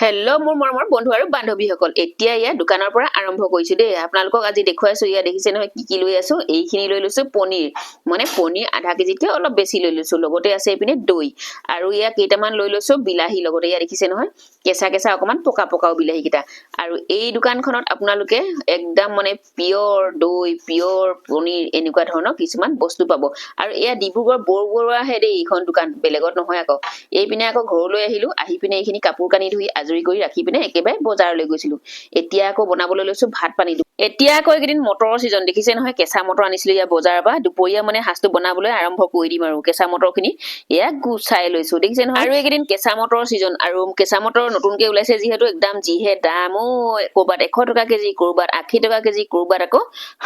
Hello' মোৰ মৰমৰ বন্ধু আৰু বান্ধৱীসকল, এতিয়া ইয়াৰ দোকানৰ পৰা আৰম্ভ কৰিছো দেই। আপোনালোকক আজি দেখুৱাইছো, ইয়াত দেখিছে নহয় কি লৈ আছো। এইখিনি লৈ লৈছো পনীৰ, মানে পনীৰ আধা কেজিতকৈ অলপ বেছি লৈ লৈছো। লগতে আছে এইপিনে দৈ আৰু ইয়াত কেইটামান লৈ লৈছো বিলাহী। লগতে ইয়াত দেখিছে নহয় কেঁচা কেঁচা অকমান পকা পকাও বিলাহী কেইটা। আৰু এই দোকানখনত আপোনালোকে একদম মানে পিয়ৰ দৈ, পিয়ৰ পনীৰ এনেকুৱা ধৰণৰ কিছুমান বস্তু পাব। আৰু এয়া ডিব্ৰুগড় বৰবৰুৱাহে দেই এইখন দোকান, বেলেগত নহয় আকৌ। এইপিনে আকৌ ঘৰলৈ আহিলো, আহি পিনে এইখিনি কাপোৰ কানি ধুই আজৰি কৰি ৰাখি পিনে একেবাৰে বজাৰলৈ গৈছিলো। এতিয়া আকৌ বনাবলৈ লৈছো ভাত পানী। এতিয়া আকৌ এইকেইদিন মটৰৰ ছিজন, দেখিছে নহয় কেঁচা মটৰ আনিছিলো ইয়াৰ বজাৰৰ পৰা। দুপৰীয়া মানে সাজটো বনাবলৈ আৰম্ভ কৰি দিম আৰু কেঁচা মটৰ খিনি এয়া গুচাই লৈছো, দেখিছে নহয়। আৰু এইকেইদিন কেঁচা মটৰৰ ছিজন, আৰু কেঁচা মটৰ নতুনকে ওলাইছে যিহেতু একদম যিহে দাম। ক'ৰবাত 100 টকা কেজি, ক'ৰবাত 80 টকা কেজি, ক'ৰবাত আকৌ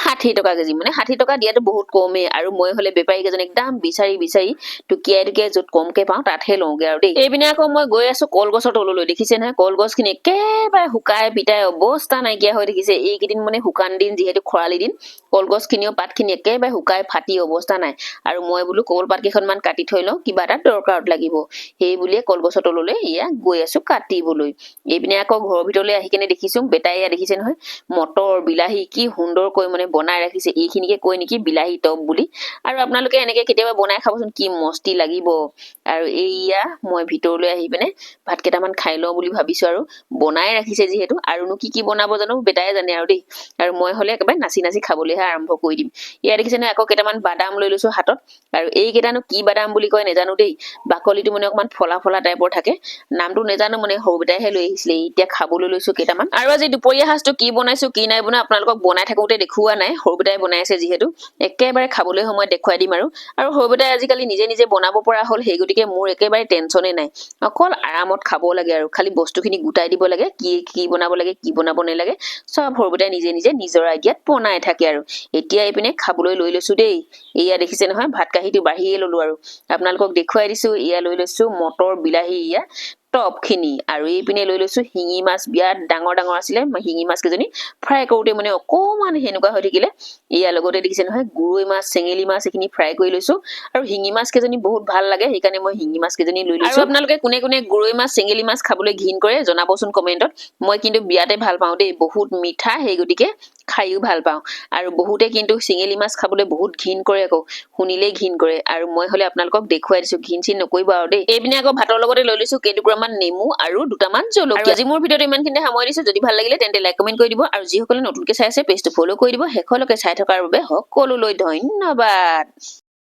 60 টকা কেজি। মানে 60 টকা দিয়াতো বহুত কমেই। আৰু মই হলে বেপাৰী কেইজন একদম বিচাৰি বিচাৰি টুকিয়াই টুকিয়াই য'ত কমকে পাওঁ তাতহে লওঁগে আৰু দেই। এইপিনে আকৌ মই গৈ আছো কলগছৰ তললৈ, দেখিছে নহয় কলগছ খিনি একেবাৰে শুকাই পিতাই অৱস্থা নাইকিয়া হৈ দেখিছে। এইকেইদিন মানে শুকান দিন যিহেতু, খৰালি দিন, কলগছ খিনিও পাত খিনি একেবাৰে শুকাই ফাটি অৱস্থা নাই। আৰু মই বোলো কলপাত কেইখনমান কাটি থৈ লওঁ, কিবা এটা দৰকাৰত লাগিব। সেই বুলিয়ে কলগছৰ তললৈ এয়া গৈ আছো কাটিবলৈ। এইপিনে আকৌ ঘৰৰ ভিতৰলৈ আহি কেনে দেখিছো বেটাই এয়া দেখিছে নহয় মটৰ বিলাহী কি সুন্দৰকৈ মানে বনাই ৰাখিছে। এইখিনিকে কৈ নেকি বিলাহী টপ বুলি। আৰু আপোনালোকে এনেকে কেতিয়াবা বনাই খাবচোন, কি মস্তি লাগিব। আৰু এইয়া মই ভিতৰলৈ আহি পিনে ভাত কেইটামান খাই লওঁ বুলি ভাবিছো। আৰু বনাই ৰাখিছে যিহেতু, আৰুনো কি কি বনাব জানো বেটাই জানে আৰু দেই। আৰু মই হলে একেবাৰে নাচি নাচি খাবলৈহে আৰম্ভ কৰি দিম। ইয়াত দেখিছে নহয় আকৌ কেইটামান বাদাম লৈ লৈছো হাতত। আৰু এইকেইটানো কি বাদাম বুলি কয় নেজানো দেই, বাকলিটো মানে অকমান ফলা ফলা টাইপৰ থাকে। নামটো নেজানো, মানে সৰু বেটাইহে লৈ আহিছিলে। এতিয়া খাবলৈ লৈছো কেইটামান। আৰু আজি দুপৰীয়া সাজটো কি বনাইছো কি নাই বনোৱা আপোনালোকক বনাই থাকোতে দেখুওৱা নাই, সৰু বেটাই বনাই আছে যিহেতু। একেবাৰে খাবলৈ সময়ত দেখুৱাই দিম। আৰু সৰু বেটাই আজিকালি নিজে নিজে বনাব পৰা হ'ল, সেই গতিকে মোৰ একেবাৰে টেনচনে নাই। অকল আৰামত খাব লাগে আৰু খালি বস্তুখিনি গোটাই দিব লাগে, কি কি বনাব লাগে কি বনাব নালাগে চব সৰু বেটাই নিজে নিজে নিজৰ আইডিয়াত বনাই থাকে। আৰু এতিয়া এইপিনে খাবলৈ লৈ লৈছো দেই। এয়া দেখিছে নহয় ভাত কাঁহীটো বাঢ়িয়ে ললো। আৰু আপোনালোকক দেখুৱাই দিছো, এয়া লৈ লৈছো মটৰ বিলাহী এয়া টপ খিনি। আৰু এইপিনে লৈ লৈছো শিঙি মাছ, বিৰাট ডাঙৰ ডাঙৰ আছিলে শিঙি মাছ কেইজনী। ফ্ৰাই কৰোতে মানে অকমান সেনেকুৱা হৈ থাকিলে। ইয়াৰ লগতে দেখিছে নহয় গৰৈ মাছ, চেঙেলী মাছ এইখিনি ফ্ৰাই কৰি লৈছো। আৰু শিঙি মাছ কেইজনী বহুত ভাল লাগে, সেইকাৰণে মই শিঙি মাছ কেইজনী লৈ লৈছো। আৰু আপোনালোকে কোনে কোনে গৰৈ মাছ, চেঙেলী মাছ খাবলৈ ঘিণ কৰে জনাবচোন কমেন্টত। মই কিন্তু বিৰাটে ভাল পাওঁ দেই, বহুত মিঠা, সেই গতিকে খাইও ভাল পাওঁ। আৰু বহুতে কিন্তু চেঙেলী মাছ খাবলৈ বহুত ঘিণ কৰে, আকৌ শুনিলেই ঘিণ কৰে। আৰু মই হলে আপোনালোকক দেখুৱাই দিছো, ঘিণ চিন নকৰিব আৰু দেই। এইপিনে আকৌ ভাতৰ লগতে লৈ লৈছো কেইটুকুৰামান নেমু আৰু দুটামান জলকীয়া। আজি মোৰ ভিডিঅ'টো ইমানখিনিতে সামৰি দিছো। যদি ভাল লাগিলে তেন্তে লাইক কমেন্ট কৰি দিব। আৰু যিসকলে নতুনকে চাই আছে পেজটো ফলো কৰি দিব। শেষলৈকে চাই থকাৰ বাবে সকলোলৈ ধন্যবাদ।